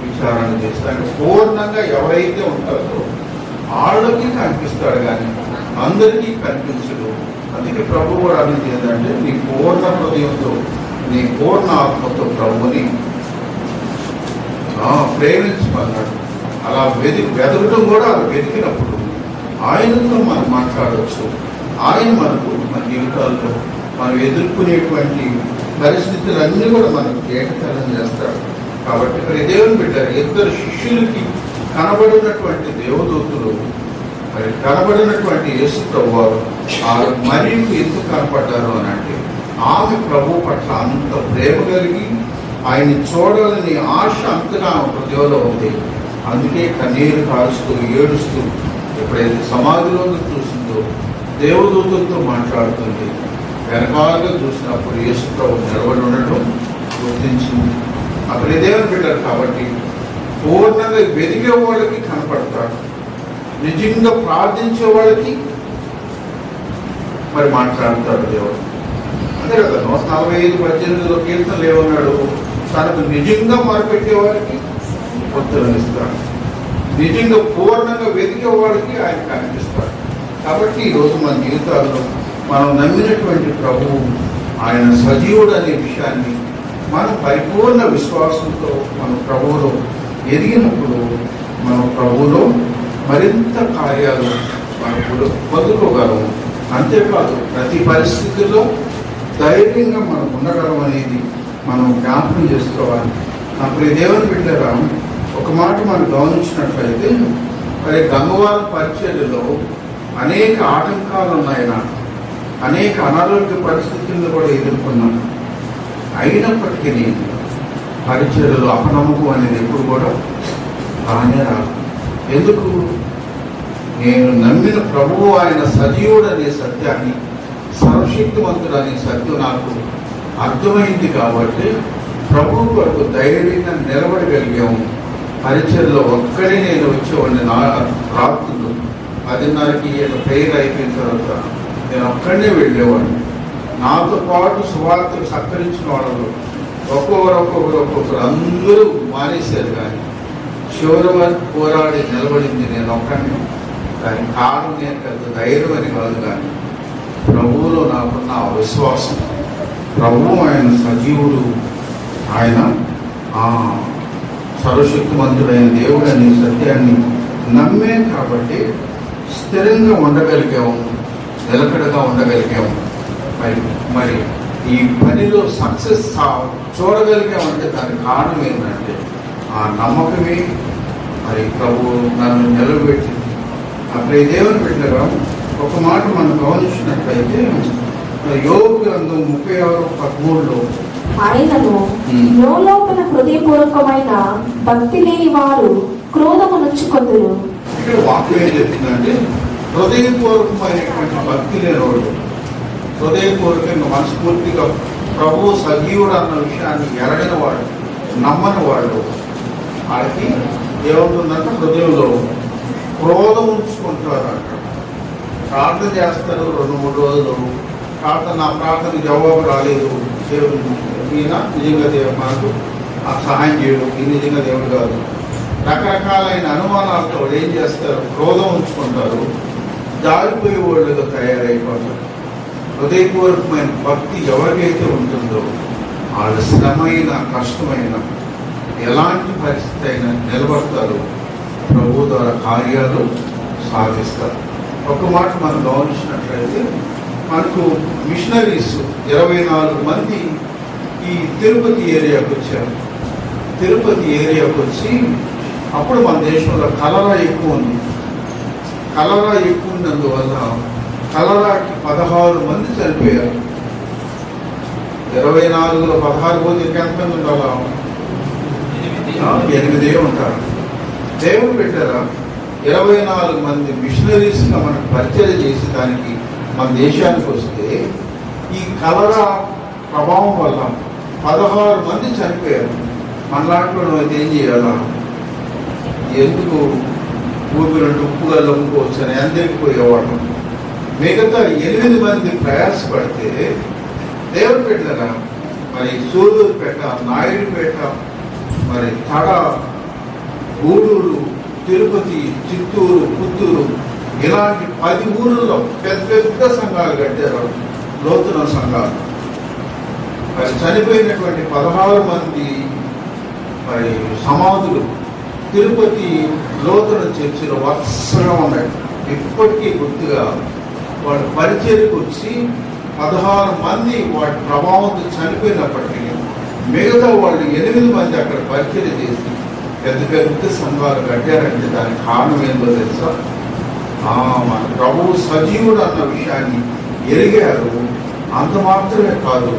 Speaker 1: విచారణ చేస్తారు. పూర్ణంగా ఎవరైతే ఉంటారో వాళ్ళకి కనిపిస్తాడు, కానీ అందరికీ కనిపించడు. అందుకే ప్రభు కూడా అనేది ఏంటంటే నీ పూర్ణ హృదయంతో, నీ పూర్ణ ఆత్మతో ప్రభుని ప్రేమించమన్నాడు. అలా వెతకడం కూడా అలా వెతికినప్పుడు ఆయనతో మనం మాట్లాడవచ్చు. ఆయన మనకు మన జీవితాల్లో మనం ఎదుర్కొనేటువంటి పరిస్థితులన్నీ కూడా మనకు ఏకతలం చేస్తాడు. కాబట్టి మరి దేవుని బిడ్డారు, ఇద్దరు శిష్యులకి కనబడినటువంటి దేవదూతులు, మరి కనబడినటువంటి యేసు ప్రభువారు ఆ మరియు ఎందుకు కనపడ్డారు అని అంటే, ఆమె ప్రభు పట్ల అంత ప్రేమ కలిగి ఆయన్ని చూడాలని ఆశ అంతగా హృదయంలో ఉంది. అందుకే కన్నీరు కారుస్తూ ఏడుస్తూ ఎప్పుడైతే సమాధిలోకి చూసిందో దేవదూతులతో మాట్లాడుతుంది. వెనకాలుగా చూసినప్పుడు యేసు ప్రభు నిలబడి ఉండటం గుర్తించింది. అప్పుడు దేవుని బిడ్డారు కాబట్టి పూర్ణంగా వెదిగే వాళ్ళకి కనపడతాడు, నిజంగా ప్రార్థించే వాళ్ళకి మరి మాట్లాడతాడు దేవుడు. అంతే కదా, 145:18 కీర్తనలు ఏమన్నాడు? తనకు నిజంగా మొరపెట్టే వారికి ఉత్తరం ఇస్తాడు, నిజంగా పూర్ణంగా వెతికే వాడికి ఆయన కనిపిస్తాడు. కాబట్టి ఈరోజు మన జీవితాల్లో మనం నమ్మినటువంటి ప్రభువు ఆయన సజీవుడు అనే విషయాన్ని మనం పరిపూర్ణ విశ్వాసంతో మన ప్రభువులో ఎదిగినప్పుడు మన ప్రభువులో మరింత కార్యాలు మనం పొందుకోగలము. అంతేకాదు ప్రతి పరిస్థితుల్లో ధైర్యంగా మనం ఉండగలం అనేది మనం జ్ఞాపకం చేసుకోవాలి. అప్పుడు దేవుని బిడ్డరా, ఒక మాట మనం గమనించినట్లయితే మరి గంగవారం పరిచర్యలో అనేక ఆటంకాలు ఉన్నాయి, అనేక అనారోగ్య పరిస్థితులను కూడా ఎదుర్కొన్నాం. అయినప్పటికీ పరిచర్యలో అపనమ్మకం అనేది ఎప్పుడు కూడా రానే రాదు. ఎందుకు? నేను నమ్మిన ప్రభువు ఆయన సజీవుడు అనే సత్యాన్ని, సర్వశక్తివంతుడు అనే సత్యం నాకు అర్థమైంది. కాబట్టి ప్రభువు కొరకు ధైర్యంగా నిలబడగలిగాము. పరిచర్లో ఒక్కడే నేను వచ్చేవాడిని. నా రాత్రులు 10:30కి ప్రేయర్ అయిపోయిన తర్వాత నేను ఒక్కడనే వెళ్ళేవాడిని. నాతో పాటు సువార్తకు సత్కరించిన వాళ్ళు ఒక్కొక్కరు అందరూ మానేశారు. కానీ చివరి వరకు పోరాడి నిలబడింది నేను ఒక్కడిని. దానికి కారణం నేను పెద్ద ధైర్యం అని కాదు, కానీ ప్రభువులో నాకున్న విశ్వాసం. ప్రభువు ఆయన సజీవుడు, ఆయన సర్వశక్తిమంతుడైన దేవుడు అనే సత్యాన్ని నమ్మే కాబట్టి స్థిరంగా ఉండగలిగాము, నిలకడగా ఉండగలిగాము. మరి ఈ పనిలో సక్సెస్ చూడగలిగామంటే దానికి కారణం ఏంటంటే ఆ నమ్మకమే మరి ప్రభు నన్ను నిలబెట్టింది. అప్పుడు ఈ దేవుని బిడ్డగా ఒక మాట మనం గమనించినట్లయితే యోబు గ్రంథం 36:13
Speaker 2: ఆయనను లోపల హృదయపూర్వకమైన భక్తి లేని వారు క్రోధము నుంచుకొందురు.
Speaker 1: ఇక్కడ వాక్యం ఏం చెప్తుందంటే, హృదయపూర్వకమైనటువంటి భక్తి లేనివాడు, హృదయపూర్వకంగా మనస్ఫూర్తిగా ప్రభువు సజీవుడు అన్న విషయాన్ని ఎరగని వాడు, నమ్మని వాడు, వాళ్ళకి ఏమవుతుందంటే హృదయంలో క్రోధం ఉంచుకుంటారు అంట. ప్రార్థన చేస్తారు 2-3 రోజులు, నా ప్రార్థనకు జవాబు రాలేదు, దేవుడు ఈయన నిజంగా దేవుడు మనకు సహాయం చేయడు, ఈ నిజంగా దేవుడు కాదు, రకరకాలైన అనుమానాలతో ఏం చేస్తారు? క్రోధం ఉంచుకుంటారు, జారిపోయే వాళ్ళుగా తయారైపోతారు. హృదయపూర్వకమైన భక్తి ఎవరికైతే ఉంటుందో వాళ్ళ శ్రమైన కష్టమైన ఎలాంటి పరిస్థితి అయినా నిలబడతారు, ప్రభు ద్వారా కార్యాలు సాధిస్తారు. ఒక మాట మనం గమనించినట్లయితే మనకు మిషనరీస్ 24 మంది ఈ తిరుపతి ఏరియాకు వచ్చారు. తిరుపతి ఏరియాకు వచ్చి అప్పుడు మన దేశంలో కలరా ఎక్కువ ఉంది. కలరా ఎక్కువ ఉన్నందువల్ల కలరాకి 16 మంది చనిపోయారు. 24లో 16 పోతే ఎంతమంది ఉండాలా? 8 ఉంటారు. దేవుడు పెట్టారా 24 మంది మిషనరీస్గా మనకు పరిచయం చేసి దానికి మన దేశానికి వస్తే ఈ కలరా ప్రభావం వల్ల 16 మంది చనిపోయారు. మనలాంటి అయితే ఏం చేయాలా? ఎందుకు ఊపిరి ఉప్పుగా లొంగుకోవచ్చు అని అందరికి పోయేవాడు. మిగతా 8 మంది ప్రయాసపడితే దేవుడు పెట్టారా మరి సూళ్ళూరుపేట, నాయుడుపేట, మరి తడ, గూడూరు, తిరుపతి, చిత్తూరు, పుత్తూరు ఇలాంటి 10 ఊళ్ళలో పెద్ద పెద్ద సంఘాలు కట్టారు, లోతున సంఘాలు. మరి చనిపోయినటువంటి 16 మంది మరి సమాధులు తిరుపతి లోతున చర్చిలో వరుసగా ఉన్నాయి. ఇప్పటికీ గుర్తుగా వాళ్ళు పరిచర్యకు వచ్చి 16 మంది వాటి ప్రభావంతో చనిపోయినప్పటికీ మిగతా వాళ్ళు 8 మంది అక్కడ పరిచయం చేసి పెద్ద పెద్ద సంఘాలు కట్టారంటే దానికి కారణం ఏందో తెలుసా? మన ప్రభువు సజీవుడు అన్న విషయాన్ని ఎరిగారు. అంత మాత్రమే కాదు,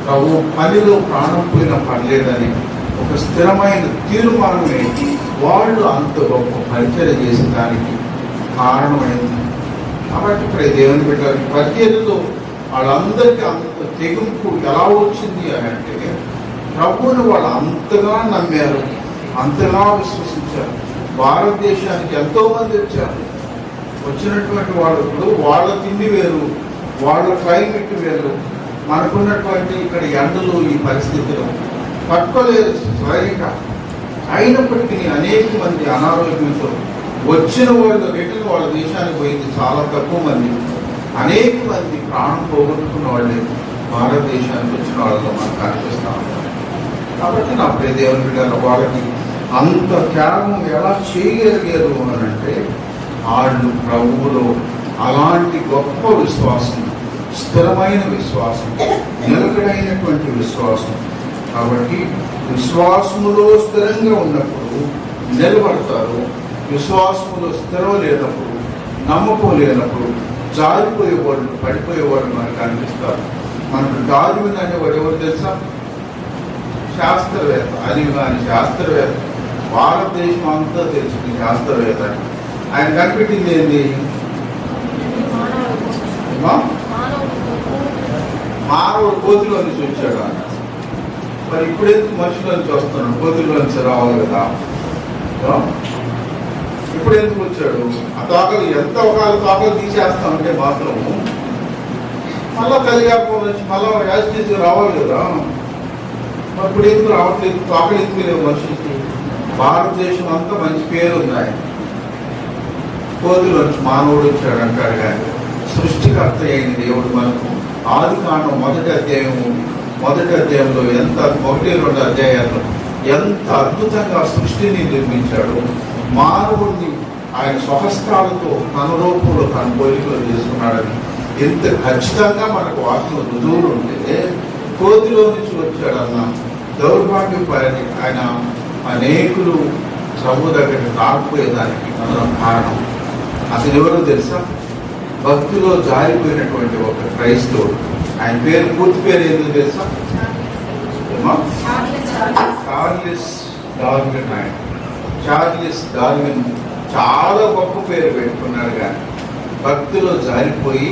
Speaker 1: ప్రభు పనిలో ప్రాణం పోయినా పర్లేదని ఒక స్థిరమైన తీర్మానమే వాళ్ళు అంత గొప్ప పరిచయం చేసే దానికి కారణమైంది. కాబట్టి ఇక్కడ దేవుని బిడ్డలు పరిచర్యలో వాళ్ళందరికీ అంత తెగింపు ఎలా వచ్చింది అని అంటే, ప్రభువుని వాళ్ళు అంతగా నమ్మారు, అంతగా విశ్వసించారు. భారతదేశానికి ఎంతో మంది వచ్చారు. వచ్చినటువంటి వాళ్ళు ఇప్పుడు వాళ్ళ తిండి వేరు, వాళ్ళ క్లైమేట్ వేరు, మనకున్నటువంటి ఇక్కడ ఎండలు ఈ పరిస్థితులు పట్టుకోలేదు స్వయంగా. అయినప్పటికీ అనేక మంది అనారోగ్యంతో వచ్చిన వాళ్ళు రిటర్న్ వాళ్ళ దేశానికి పోయింది చాలా తక్కువ మంది. అనేక మంది ప్రాణం పోగొట్టుకున్న వాళ్ళే భారతదేశానికి వచ్చిన వాళ్ళలో మనకు కనిపిస్తూ ఉంటారు. కాబట్టి నా ప్రియ దేవుని బిడ్డల వాళ్ళకి అంత త్యాగం ఎలా చేయగలిగారు అని అంటే, వాళ్ళు ప్రభువులో అలాంటి గొప్ప విశ్వాసం, స్థిరమైన విశ్వాసం, నిలకడైనటువంటి విశ్వాసం. కాబట్టి విశ్వాసములో స్థిరంగా ఉన్నప్పుడు నిలబడతారు. విశ్వాసములో స్థిరం లేనప్పుడు, నమ్మకం లేనప్పుడు జారిపోయేవాళ్ళు, పడిపోయేవాళ్ళు మనకు కనిపిస్తారు. మనకు డార్విన్ అనేవాడు ఎవరు తెలుసా? శాస్త్రవేత్త. అది కానీ శాస్త్రవేత్త, భారతదేశం అంతా తెలిసింది శాస్త్రవేత్త. ఆయన కనిపెట్టింది ఏంటి? మానవుడు కోతిలో నుంచి వచ్చాడు ఆయన. మరి ఇప్పుడెందుకు మనుషుల నుంచి వస్తున్నాడు? కోతిలో నుంచి రావాలి కదా. ఇప్పుడు ఎందుకు వచ్చాడు? ఆ తోకలు ఎంత ఒకవేళ తోకలు తీసేస్తామంటే మాత్రం మళ్ళా కలిగాపం నుంచి మళ్ళా యాజిటీస్ రావాలి కదా. మరి ఇప్పుడు ఎందుకు రావట్లేదు? తోకలు ఎందుకు లేవు మనుషులకి? భారతదేశం అంతా మంచి పేరు ఉంది ఆయన. కోతిలో నుంచి మానవుడు వచ్చాడు అంటాడు. కానీ సృష్టికర్త అయిన దేవుడు మనకు ఆది కాండం మొదటి అధ్యాయంలో ఎంత 1-2 అధ్యాయాల్లో ఎంత అద్భుతంగా సృష్టిని నిర్మించాడు. మానవుడిని ఆయన స్వహస్తాలతో తన రూపంలో తన పోలికలో చేసుకున్నాడని ఎంత ఖచ్చితంగా మనకు వాటిలో రుజువులు ఉంటే, కోతిలో నుంచి వచ్చాడన్న దౌర్భాగ్యం పని ఆయన అనేకులు ప్రభు దగ్గరికి రాకపోయేదానికి కారణం. అసలు ఎవరో తెలుసా? భక్తిలో జారిపోయినటువంటి ఒక క్రైస్తవుడు. ఆయన పేరు, పూర్తి పేరు ఏంటో తెలుసా? Charles Darwin. ఆయన చార్లెస్ డార్విన్ చాలా గొప్ప పేరు పెట్టుకున్నాడు. కానీ భక్తిలో జారిపోయి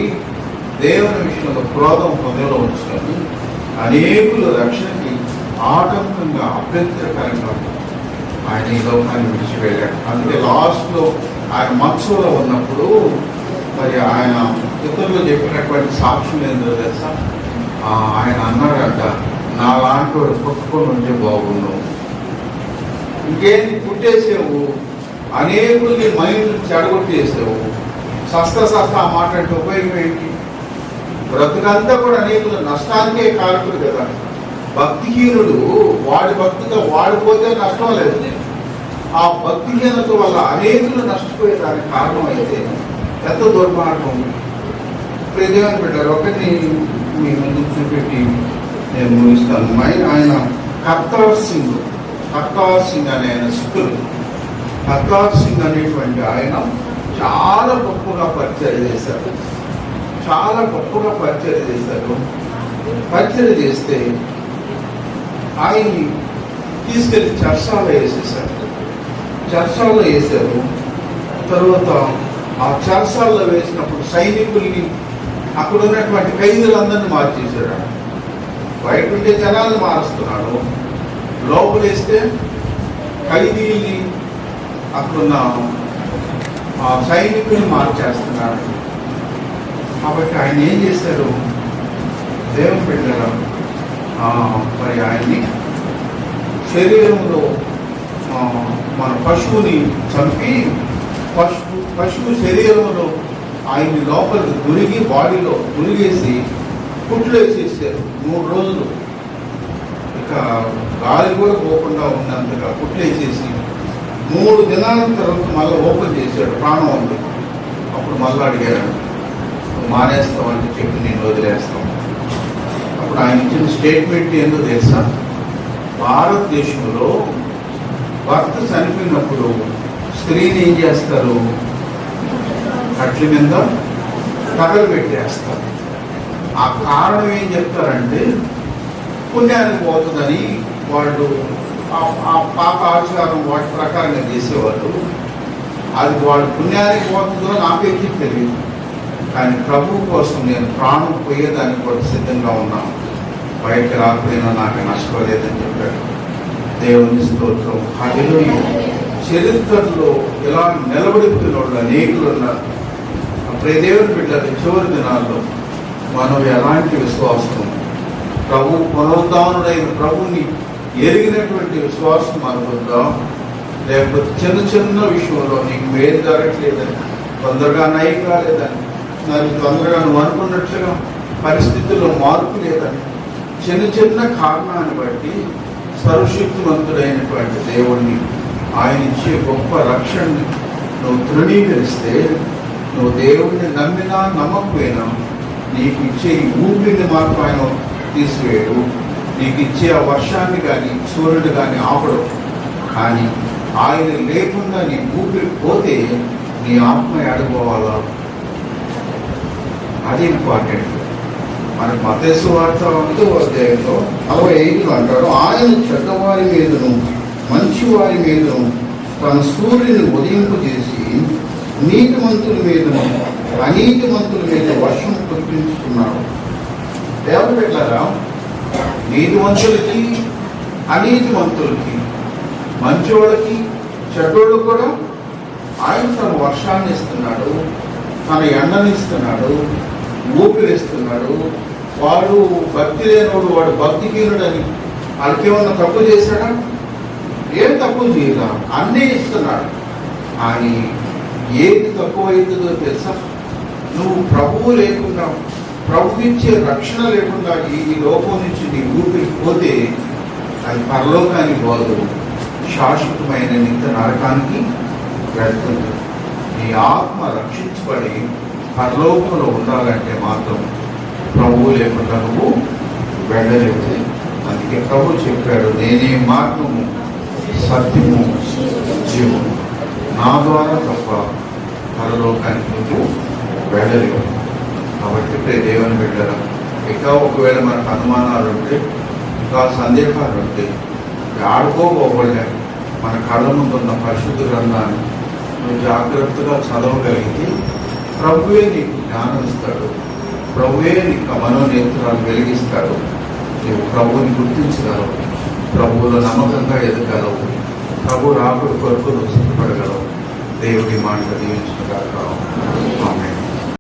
Speaker 1: దేవుని విషయంలో క్రోధం పొందలో ఉంచుకొని అనేకుల రక్షణకి ఆటంకంగా, అభ్యంతరకరంగా ఆయన ఈ లోకాన్ని విడిచిపెట్టాడు. అందుకే లాస్ట్లో ఆయన మంచంలో ఉన్నప్పుడు మరి ఆయన ఇతరులు చెప్పినటువంటి సాక్ష్యం ఏంటో తెలుసా? ఆయన అన్నాడంట, నా లాంటి వాడు పుట్టుకొని ఉంటే బాగుండు. ఇంకేంటి పుట్టేసావు, అనేకుల్ని మైండ్ చెడగొట్టేసావు, సస్తా ఆ మాట అంటే ఉపయోగం ఏంటి? బ్రతుకంతా కూడా అనేకులు నష్టానికే కారకుడు కదా. భక్తిహీనుడు వాడి భక్తిగా వాడిపోతే నష్టం లేదు. ఆ భక్తిహీనత వల్ల అనేకులు నష్టపోయేదానికి కారణం అయితే ఎంత దుర్మార్గం. ప్రజలను పెట్టారు. ఒకటి మీ ముందుకు చూపెట్టి నేను ముగిస్తాను. ఆయన కర్తార్ సింగ్ అనే ఆయన సిక్కులు. కర్తార్ సింగ్ అనేటువంటి ఆయన చాలా గొప్పగా పరిచయం చేశారు. పరిచయం చేస్తే ఆయన్ని తీసుకెళ్ళి చర్చాలో వేసారు. తర్వాత ఆ చర్చాల్లో వేసినప్పుడు సైనికుల్ని, అక్కడ ఉన్నటువంటి ఖైదీలందరినీ మార్చేశాడు. బయట ఉండే జనాలను మారుస్తున్నాడు, లోపలేస్తే ఖైదీల్ని, అక్కడున్న సైనికుల్ని మార్చేస్తున్నాడు. కాబట్టి ఆయన ఏం చేశారు? దేవుని బిడ్డల మరి ఆయన్ని శరీరంలో మన పశువుని చంపి పశువు శరీరంలో ఆయన్ని లోపలికి గురిగి, బాడీలో గురిగేసి కుట్లు వేసేసారు. 3 రోజులు ఇక గాలి కూడా పోకుండా ఉన్నంతగా కుట్లు వేసేసి 3 దినాల తర్వాత మళ్ళీ ఓపెన్ చేశాడు. ప్రాణం ఉంది. అప్పుడు మళ్ళీ అడిగాడు, నువ్వు మానేస్తావు అని చెప్పి నేను వదిలేస్తాం. అప్పుడు ఆయన ఇచ్చిన స్టేట్మెంట్ ఏందో తెలుసా? భారతదేశంలో భర్త చనిపోయినప్పుడు స్త్రీని ఏం చేస్తారు? కట్ల మీద తగలబెట్టేస్తారు. ఆ కారణం ఏం చెప్తారంటే పుణ్యానికి పోతుందని వాళ్ళు ఆ పాత ఆచారం వాటి ప్రకారంగా చేసేవాళ్ళు. అది వాళ్ళు పుణ్యానికి పోతుందో నాకైతే తెలియదు, కానీ ప్రభువు కోసం నేను ప్రాణం పోయేదానికి కూడా సిద్ధంగా ఉన్నాను. బయటకు రాకపోయినా నాకు నష్టం లేదని చెప్పాడు. దేవుని స్తోత్రం. హల్లెలూయా. చరిత్రలో ఇలా నిలబడిపోయిన వాళ్ళు అనేకులు ఉన్నారు. అప్పుడే దేవుని బిడ్డలు చివరి దినాల్లో మనం ఎలాంటి విశ్వాసం, ప్రభు పునరుద్ధానుడైన ప్రభుని ఎరిగినటువంటి విశ్వాసం అనుకుందాం. లేకపోతే చిన్న చిన్న విషయంలో నీకు మేలు జరగట్లేదని, తొందరగా నయం కాలేదని, మరి తొందరగా నువ్వు అనుకున్నట్లుగా పరిస్థితుల్లో మార్పు లేదని, చిన్న చిన్న కారణాన్ని బట్టి సర్వశక్తివంతుడైనటువంటి దేవుణ్ణి, ఆయన ఇచ్చే గొప్ప రక్షణని నువ్వు తృణీకరిస్తే, నువ్వు దేవుణ్ణి నమ్మినా నమ్మకపోయినా నీకు ఇచ్చే ఈ ఊపిరిని మాత్రం ఆయన తీసివేయడు. నీకు ఇచ్చే ఆ వర్షాన్ని కానీ సూర్యుడు కానీ ఆపడు. కానీ ఆయన లేకుండా నీ ఊపిరి పోతే నీ ఆత్మ ఆడిపోవాలా? అది ఇంపార్టెంట్. మనకు మత్తయి సువార్త 8వ అధ్యాయంలో 45 అంటాడు, ఆయన చెడ్డవారి మీదను మంచివారి మీదను తన సూర్యుని ఉదయింపజేసి నీతిమంతుల మీదను అనీతిమంతుల మీద వర్షం కురిపించుకున్నాడు. దేవుడు పెట్టారా? నీతిమంతులకి అనీతిమంతులకి, మంచోళ్ళకి చెడ్డోళ్ళు కూడా ఆయన తన వర్షాన్ని ఇస్తున్నాడు, తన ఎండనిస్తున్నాడు, ఊపిరిస్తున్నాడు. వాడు భక్తి లేనివాడు, వాడు భక్తిహీనుడని వాళ్ళకేమన్నా తప్పు చేశాడా? ఏం తప్పు చేయదా? అన్నీ ఇస్తున్నాడు. కానీ ఏది తక్కువ అవుతుందో తెలుసా? నువ్వు ప్రభువు లేకుండా, ప్రభు ఇచ్చే రక్షణ లేకుండా ఈ లోకం నుంచి నీ ఊపిరి పోతే అది పరలోకానికి పోదు, శాశ్వతమైన నిత్య నరకానికి వెళ్తుంది. నీ ఆత్మ రక్షించబడి పరలోకంలో ఉండాలంటే మాత్రం ప్రభువు లేకుండా నువ్వు వెళ్ళలేవు. అందుకే ప్రభు చెప్పాడు, నేనే మార్గము సత్యము జీవము, నా ద్వారా తప్ప పరలోకానికి నువ్వు వెళ్ళలేవు. కాబట్టి దేవుని బిడ్డలు, ఇంకా ఒకవేళ మనకు అనుమానాలు ఉంటే, ఇంకా సందేహాలు ఉంటే ఆడుకోబోలే మన కళ్ళ ముందున్న పరిశుద్ధ గ్రంథాన్ని నువ్వు జాగ్రత్తగా చదవగలిగితే ప్రభువే నీకు జ్ఞానం ఇస్తాడు, ప్రభువే నీకు మనోనేత్రాలు వెలిగిస్తాడు. నువ్వు ప్రభువుని గుర్తించగలవు, ప్రభువులో నమ్మకంగా ఎదగలవు, ప్రభు రాకుడు కొరకు నువ్వు సిద్ధపడగలవు. దేవుడి మాట దీవించుగాక. ఆమేన్.